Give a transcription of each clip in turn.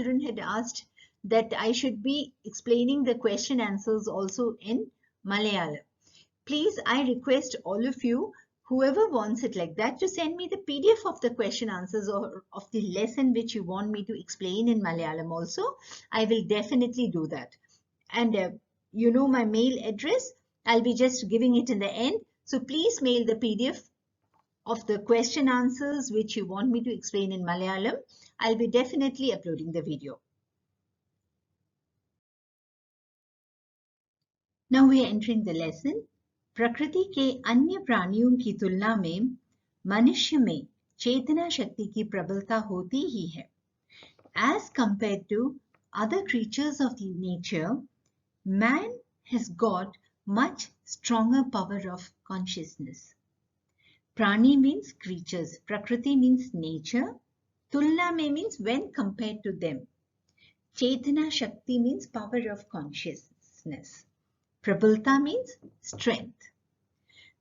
children had asked that I should be explaining the question answers also in Malayalam. Please, I request all of you, whoever wants it like that, to send me the PDF of the question answers or of the lesson which you want me to explain in Malayalam also. I will definitely do that. And you know my mail address. I'll be just giving it in the end. So please mail the PDF of the question answers which you want me to explain in Malayalam. I'll be definitely uploading the video. Now we are entering the lesson. प्रकृति के अन्य प्राणियों की तुलना में मनुष्य में चेतना शक्ति की प्रबलता होती ही है. As compared to other creatures of the nature, man has got much stronger power of consciousness. Prani means creatures, Prakriti means nature, Tulna mein means when compared to them. Chetana Shakti means power of consciousness. प्रबलता means strength.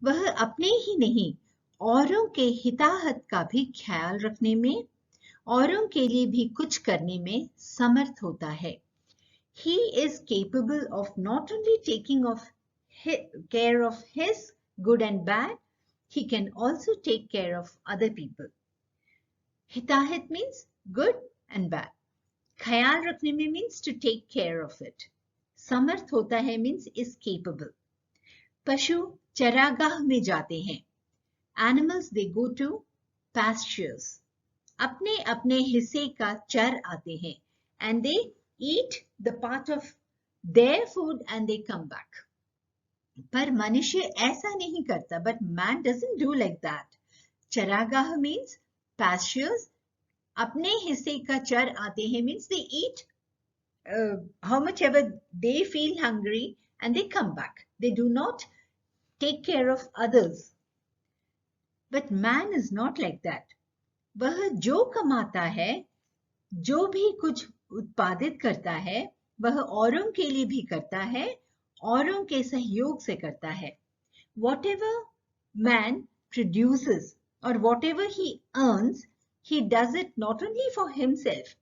वह अपने ही नहीं औरों के हिताहत का भी ख्याल रखने में, औरों के लिए भी कुछ करने में समर्थ होता है. He is capable of not only taking care of his good and bad, he can also take care of other people. Hitahat means good and bad. ख्याल रखने में means to take care of it. समर्थ होता है means is capable. पशु चरागाह में जाते हैं. Animals they go to pastures. अपने अपने हिस्से का चर आते हैं. And they eat the part of their food and they come back. पर मनुष्य ऐसा नहीं करता. But man doesn't do like that. चरागाह means pastures. अपने हिस्से का चर आते हैं means they eat how much ever they feel hungry and they come back. They do not take care of others. But man is not like that. वह जो कमाता है, जो भी कुछ उत्पादित करता है, वह औरों के लिए भी करता है, औरों के सहयोग से करता है. Whatever man produces or whatever he earns, he does it not only for himself,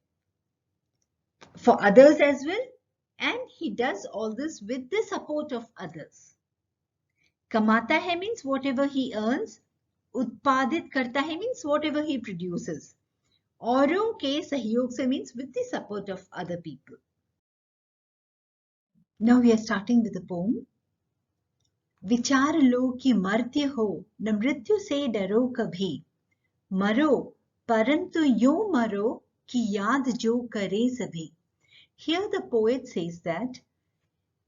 for others as well, and he does all this with the support of others. Kamata hai means whatever he earns, utpadit karta hai means whatever he produces. औरों के सहयोग से means with the support of other people. Now we are starting with the poem. विचार लो कि मर्त्य हो न मृत्यु से डरो कभी, मरो परंतु यूं मरो कि याद जो करे सभी. Here the poet says that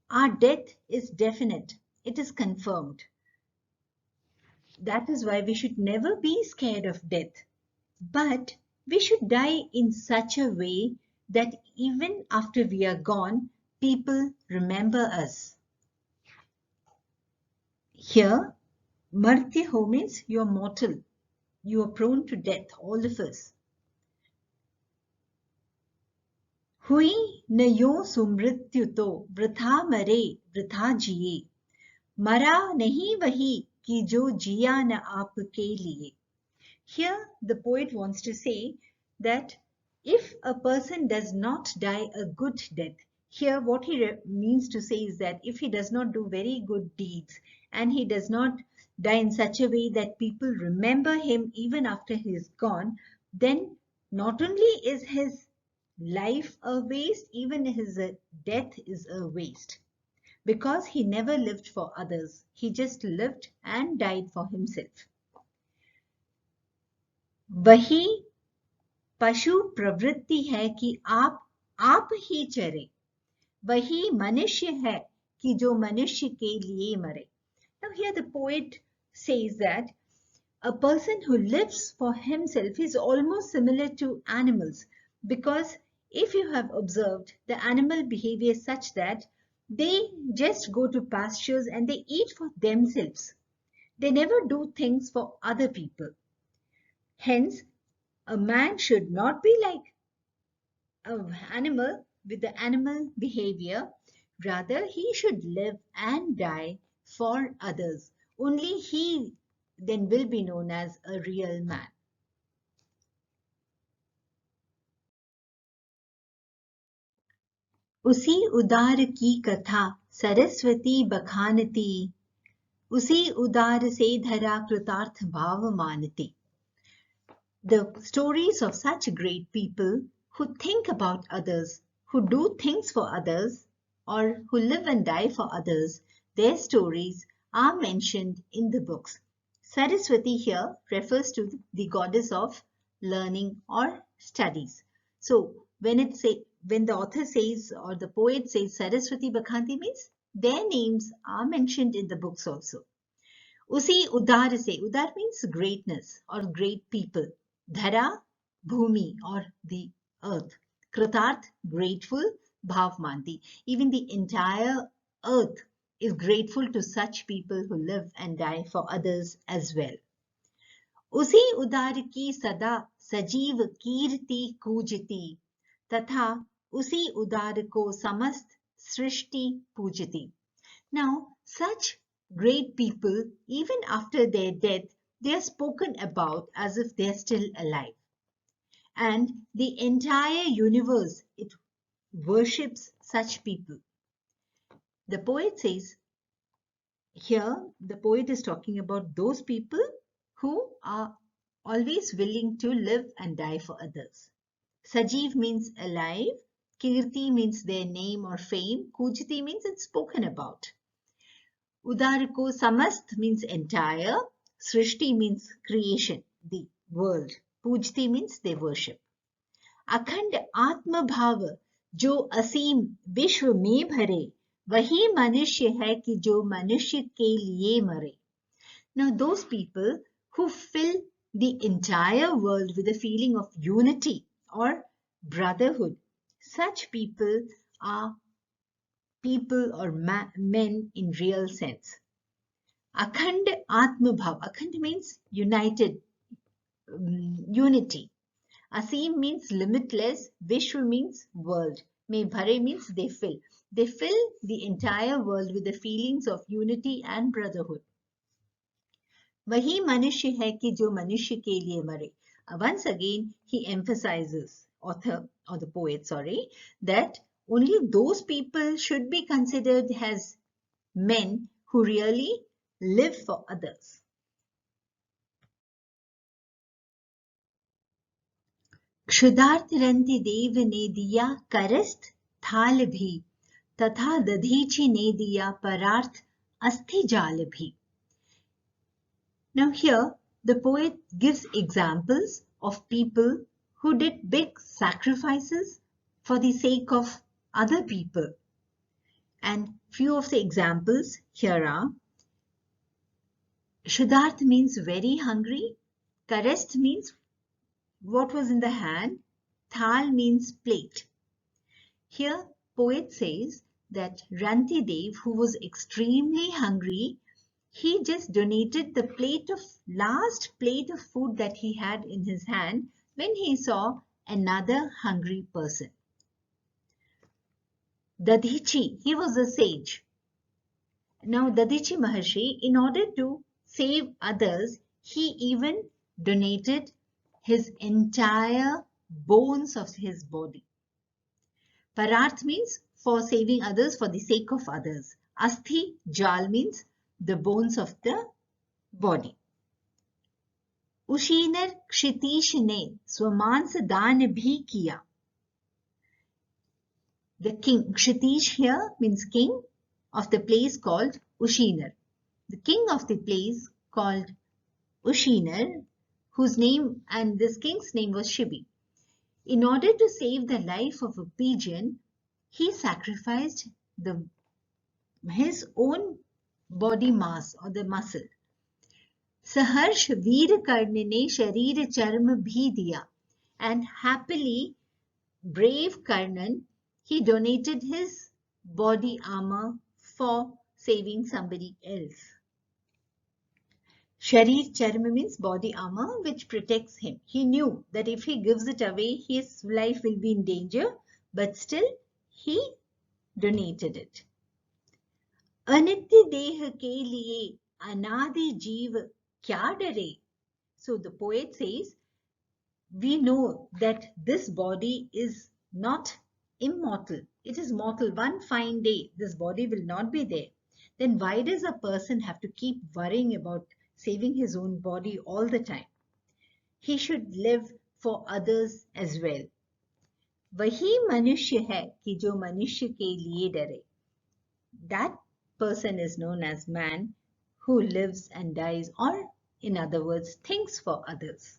our death is definite, it is confirmed. That is why we should never be scared of death. But we should die in such a way that even after we are gone, people remember us. Here, martya ho means you are mortal. You are prone to death, all of us. हुई न यो सुमृत्यु तो वृथा मरे वृथा जिए, मरा नहीं वही कि जो जिया न आपके लिए. Here the poet wants to say that if a person does not die a good death, here what he means to say is that if he does not do very good deeds and he does not die in such a way that people remember him even after he is gone, then not only is his life a waste, even his death is a waste. Because he never lived for others. He just lived and died for himself. वही पशु प्रवृत्ति है कि आप ही चरे, वही मनुष्य है कि जो मनुष्य के लिए मरे. Now here the poet says that a person who lives for himself is almost similar to animals, because if you have observed, the animal behavior is such that they just go to pastures and they eat for themselves. They never do things for other people. Hence, a man should not be like an animal with the animal behavior. Rather, he should live and die for others. Only he then will be known as a real man. उसी उदार की कथा सरस्वती बखानती, उसी उदार से धरा कृतार्थ भाव मानती. The stories of such great people who think about others, who do things for others, or who live and die for others, their stories are mentioned in the books. Saraswati here refers to the goddess of learning or studies. So when the author says or the poet says Saraswati Bakhanti, means their names are mentioned in the books also. Usi udar se, udar means greatness or great people. Dhara, bhumi or the earth. Kritarth, grateful. Bhav manti, even the entire earth is grateful to such people who live and die for others as well. उसी उदार की सदा सजीव कीर्ति कूजती, तथा उसी उदार को समस्त सृष्टि पूजती. Now, such great people, even after their death, they are spoken about as if they are still alive. And the entire universe, it worships such people. The poet says, here the poet is talking about those people who are always willing to live and die for others. Sajeev means alive. Kirti means their name or fame. Kujati means it's spoken about. Udarko samast means entire. Srishti means creation, the world. Pujti means they worship. अखंड आत्म भाव जो असीम विश्व में भरे, वही मनुष्य है कि जो मनुष्य के लिए मरे. Now those people who fill the entire world with a feeling of unity or brotherhood, such people are people or men in real sense. Akhand Atma Bhav. Akhand means united, unity. Asim means limitless. Vishwa means world. Mein bhare means they fill. They fill the entire world with the feelings of unity and brotherhood. वही मनुष्य है कि जो मनुष्य के लिए मरे. Once again, he emphasizes, author or the poet, sorry, that only those people should be considered as men who really live for others. क्षुधार्त रंति देव ने दिया करस्थ थाल भी, तथा दधीचि ने दिया परार्थ अस्थि जाल भी. Now here the poet gives examples of people who did big sacrifices for the sake of other people. And few of the examples here are: Shuddharth means very hungry, Karest means what was in the hand, Thal means plate. Here poet says that Rantidev, who was extremely hungry, he just donated the last plate of food that he had in his hand when he saw another hungry person. Dadichi, he was a sage. Now Dadichi Maharshi, in order to save others, he even donated his entire bones of his body. Pararth means for saving others, for the sake of others. Asthi, Jal means the bones of the body. Ushinar Kshitish ने स्वमांस दान भी किया. The king, Kshitish here means king of the place called Ushinar. The king of the place called Ushinar, whose name, and this king's name was Shibi. In order to save the life of a pigeon, he sacrificed his own body mass or the muscle. Saharsh Veer Karna ne sharir charm bhi diya, and happily brave Karnan, he donated his body armor for saving somebody else. Sharir Charma means body armor which protects him. He knew that if he gives it away, his life will be in danger, but still he donated it. Anitya deh ke liye anadi jeev kya dare? So the poet says, we know that this body is not immortal, it is mortal. One fine day, this body will not be there. Then why does a person have to keep worrying about saving his own body all the time? He should live for others as well. वही मनुष्य है कि जो मनुष्य के लिए डरे. That person is known as man who lives and dies, or in other words, thinks for others.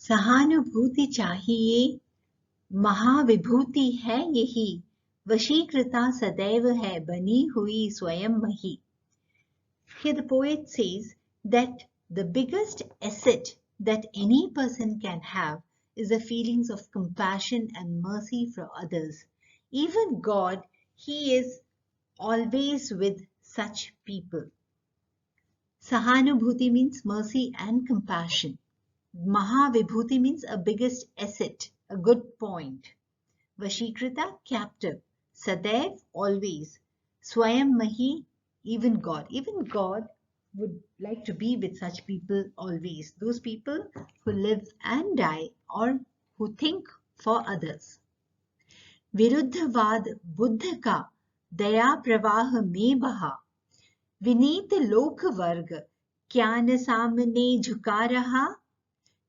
सहानुभूति चाहिए, महाविभूति है यही, वशीकृता सदैव है बनी हुई स्वयं मही. Here the poet says that the biggest asset that any person can have is the feelings of compassion and mercy for others. Even God, He is always with such people. Sahanubhuti means mercy and compassion. Mahavibhuti means a biggest asset, a good point. Vashikrita, captive. Sadaiv, always. Swayam Mahi, even God. Even God would like to be with such people always. Those people who live and die or who think for others. विरुद्धवाद Buddha का दया प्रवाह में बहा, विनीत लोक वर्ग क्या न सामने झुका रहा.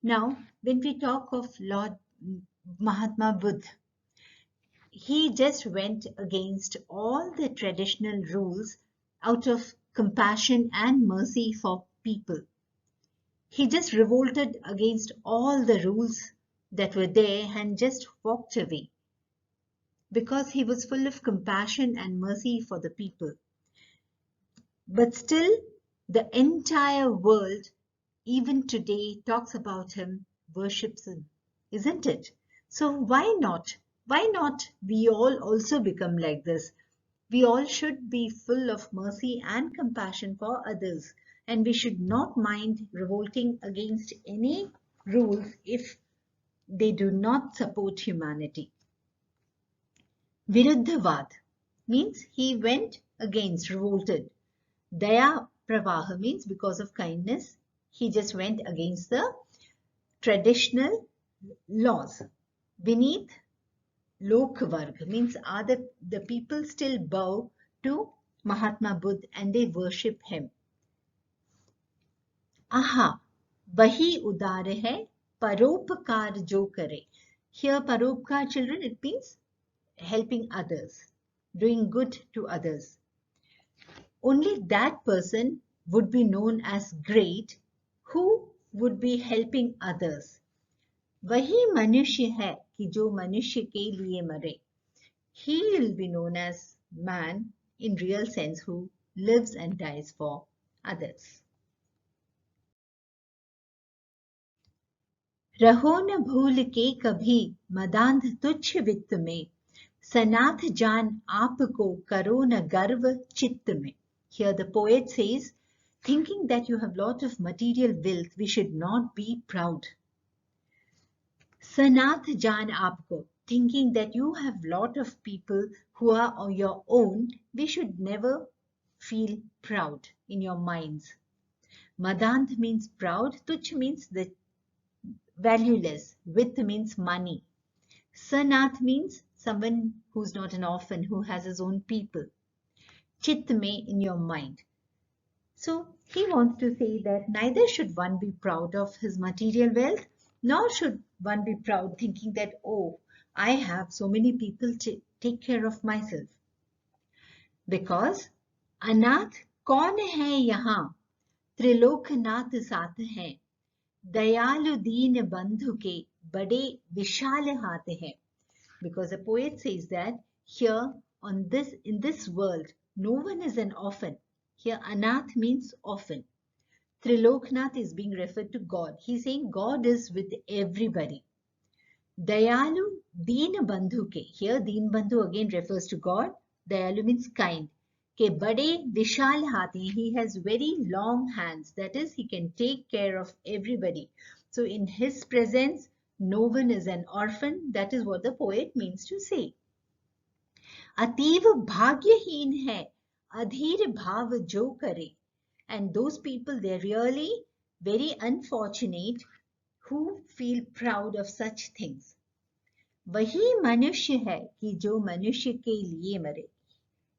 Now, when we talk of Lord Mahatma Buddha, he just went against all the traditional rules out of compassion and mercy for people. He just revolted against all the rules that were there and just walked away because he was full of compassion and mercy for the people. But still, the entire world, even today, talks about him, worships him, isn't it? So why not? Why not we all also become like this? We all should be full of mercy and compassion for others, and we should not mind revolting against any rules if they do not support humanity. Viruddhavad means he went against, revolted. Daya Pravaha means because of kindness, he just went against the traditional laws. Beneath Lokvarg means are the people still bow to Mahatma Buddha and they worship him. Aha, Vahi udar hai, paropkar jo kare. Here paropkar, children, it means helping others, doing good to others. Only that person would be known as great who would be helping others. वही मनुष्य है कि जो मनुष्य के लिए मरे. He will be known as man in real sense who lives and dies for others. रहो न भूल के कभी मदांध तुच्छ वित्त में, सनाथ जान आपको करो न गर्व चित्त में. Here the poet says, thinking that you have lot of material wealth, we should not be proud. Sanath Jan Aapko, thinking that you have lot of people who are on your own, we should never feel proud in your minds. Madant means proud, Tuch means the valueless, Vitt means money. Sanath means someone who's not an orphan, who has his own people. Chit me in your mind. So he wants to say that neither should one be proud of his material wealth, nor should one be proud thinking that, oh, I have so many people to take care of myself. Because अनाथ कौन है यहाँ, त्रिलोकनाथ साथ हैं, दयालु दीन बंधु के बड़े विशाल हाथ हैं. Because the poet says that here in this world, no one is an orphan. Here anath means orphan. Triloknath is being referred to God. He's saying God is with everybody. Dayalu Deen Bandhu ke. Here Deen Bandhu again refers to God. Dayalu means kind. Ke bade vishal hati. He has very long hands. That is, he can take care of everybody. So in his presence, no one is an orphan. That is what the poet means to say. Ativ bhagyaheen hai, adhir bhav jo kare. And those people, they're really very unfortunate who feel proud of such things. वही मनुष्य है कि जो मनुष्य के लिए मरे.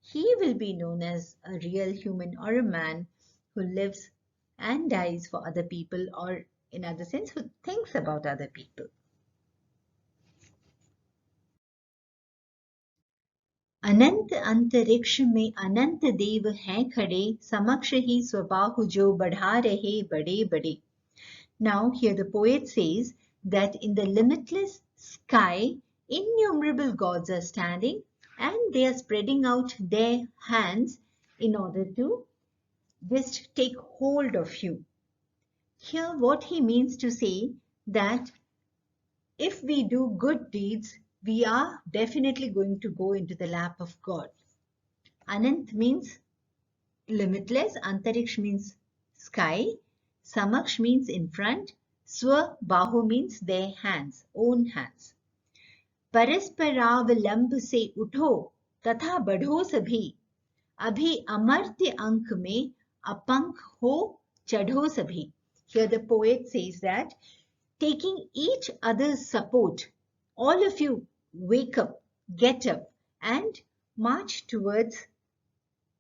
He will be known as a real human or a man who lives and dies for other people, or in other sense, who thinks about other people. अनंत अंतरिक्ष में अनंत देव हैं खड़े, समक्ष ही स्वबाहु जो बढ़ा रहे बड़े बड़े. Now here the poet says that in the limitless sky, innumerable gods are standing and they are spreading out their hands in order to just take hold of you. Here what he means to say that if we do good deeds, we are definitely going to go into the lap of God. Anant means limitless, Antariksh means sky, Samaksh means in front, Swa Bahu means their hands, own hands. परस्परावलंब से उठो तथा बढ़ो सभी, अभी अमर्त्य अंक में अपंक हो चढ़ो सभी. Here the poet says that taking each other's support, all of you wake up, get up and march towards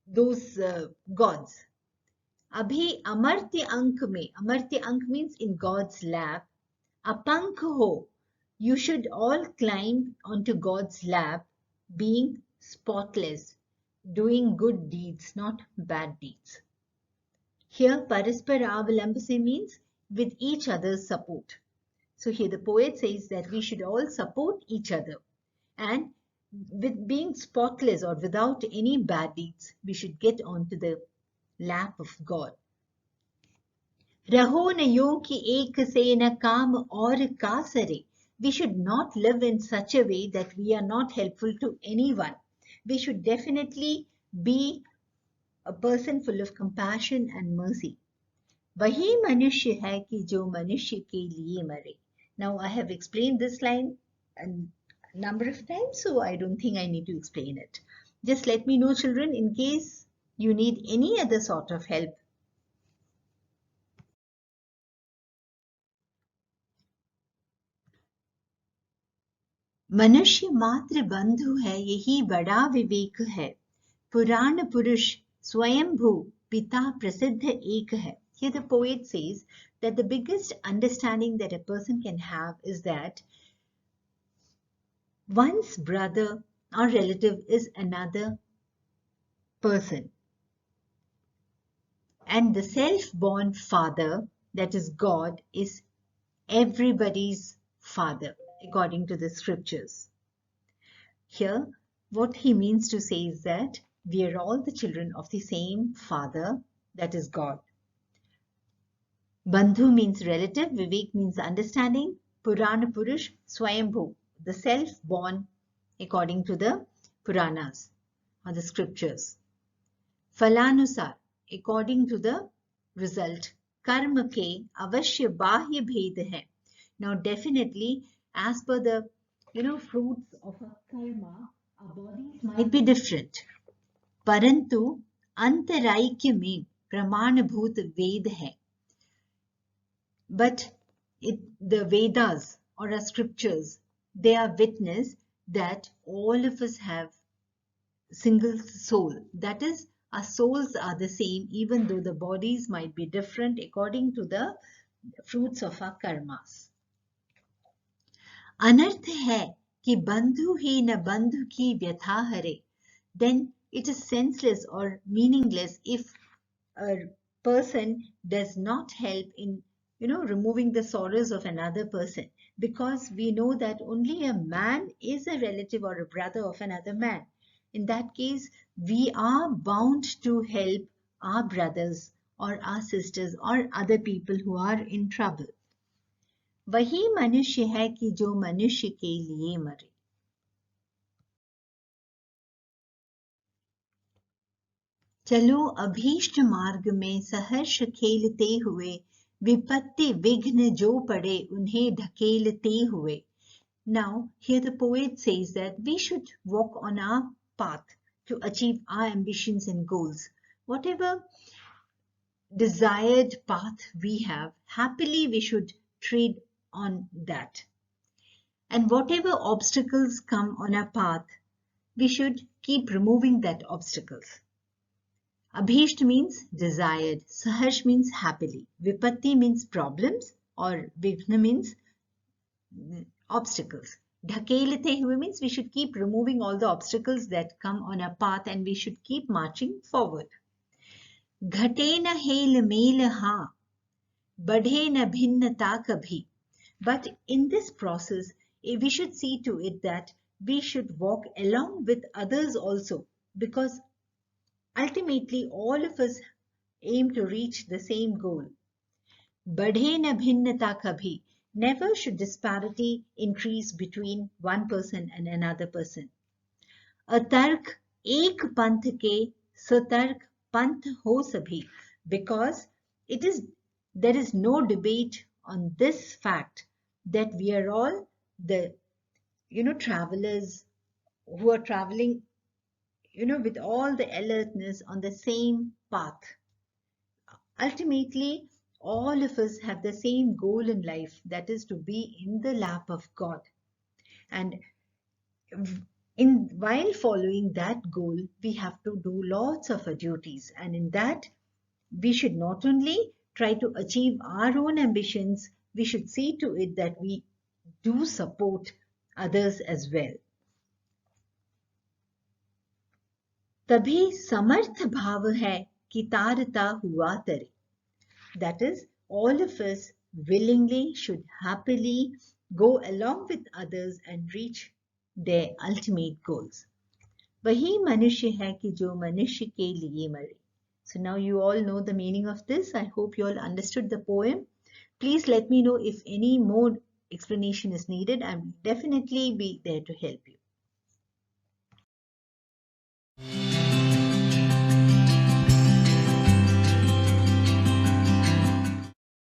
those gods. Abhi amartya ank mein, amartya ank means in God's lap, apank ho, you should all climb onto God's lap, being spotless, doing good deeds, not bad deeds. Here paraspar avalambase means with each other's support. So here the poet says that we should all support each other, and with being spotless or without any bad deeds, we should get onto the lap of God. रहो न यूं कि एक से न काम और का सरे. We should not live in such a way that we are not helpful to anyone. We should definitely be a person full of compassion and mercy. वही मनुष्य है कि जो मनुष्य के लिए मरे. Now I have explained this line a number of times, so I don't think I need to explain it. Just let me know, children, in case you need any other sort of help. मनुष्य मात्र बंधु है, यही बड़ा विवेक है. पुराण पुरुष स्वयंभू पिता प्रसिद्ध एक है. Here the poet says that the biggest understanding that a person can have is that one's brother or relative is another person. And the self-born father, that is God, is everybody's father, according to the scriptures. Here, what he means to say is that we are all the children of the same father, that is God. Bandhu means relative, Vivek means understanding, Purana Purush, Swayambhu, the self-born, according to the Puranas or the scriptures. Falanusar, according to the result. Karma ke avashya bahya bhed hai. Now definitely, as per the fruits of our karma, our bodies might be different. Parantu antaraikya mein pramanabhut ved hai. But the Vedas or our scriptures, they are witness that all of us have single soul. That is, our souls are the same, even though the bodies might be different according to the fruits of our karmas. Anarth hai कि बंधु ही न बंधु की व्यथा हरे. Then it is senseless or meaningless if a person does not help in removing the sorrows of another person, because we know that only a man is a relative or a brother of another man. In that case, we are bound to help our brothers or our sisters or other people who are in trouble. वही मनुष्य है कि जो मनुष्य के लिए मरे. चलो अभीष्ट मार्ग में सहर्ष खेलते हुए, विपत्ति विघ्न जो पड़े उन्हें ढकेलते हुए. Now, here the poet says that we should walk on our path to achieve our ambitions and goals. Whatever desired path we have, happily we should tread on that. And whatever obstacles come on our path, we should keep removing that obstacles. Abhisht means desired, Saharsh means happily, Vipatti means problems, or Vighna means obstacles. Dhakelate hue means we should keep removing all the obstacles that come on our path and we should keep marching forward. Ghate na hel mel ha, badhe na bhinnata kabhi. But in this process, we should see to it that we should walk along with others also, because ultimately all of us aim to reach the same goal. Badhe na bhinnata kabhi. Never should disparity increase between one person and another person. Atark ek panth ke satark panth ho sabhi. Because there is no debate on this fact that we are all the travelers who are traveling with all the alertness on the same path. Ultimately, all of us have the same goal in life, that is to be in the lap of God. And while following that goal, we have to do lots of our duties. And in that, we should not only try to achieve our own ambitions, we should see to it that we do support others as well. तभी समर्थ भाव है कि तारता हुआ तरे. That is, all of us willingly should happily go along with others and reach their ultimate goals. वही मनुष्य है कि जो मनुष्य के लिए मरे. So now you all know the meaning of this. I hope you all understood the poem. Please let me know if any more explanation is needed. I will definitely be there to help you.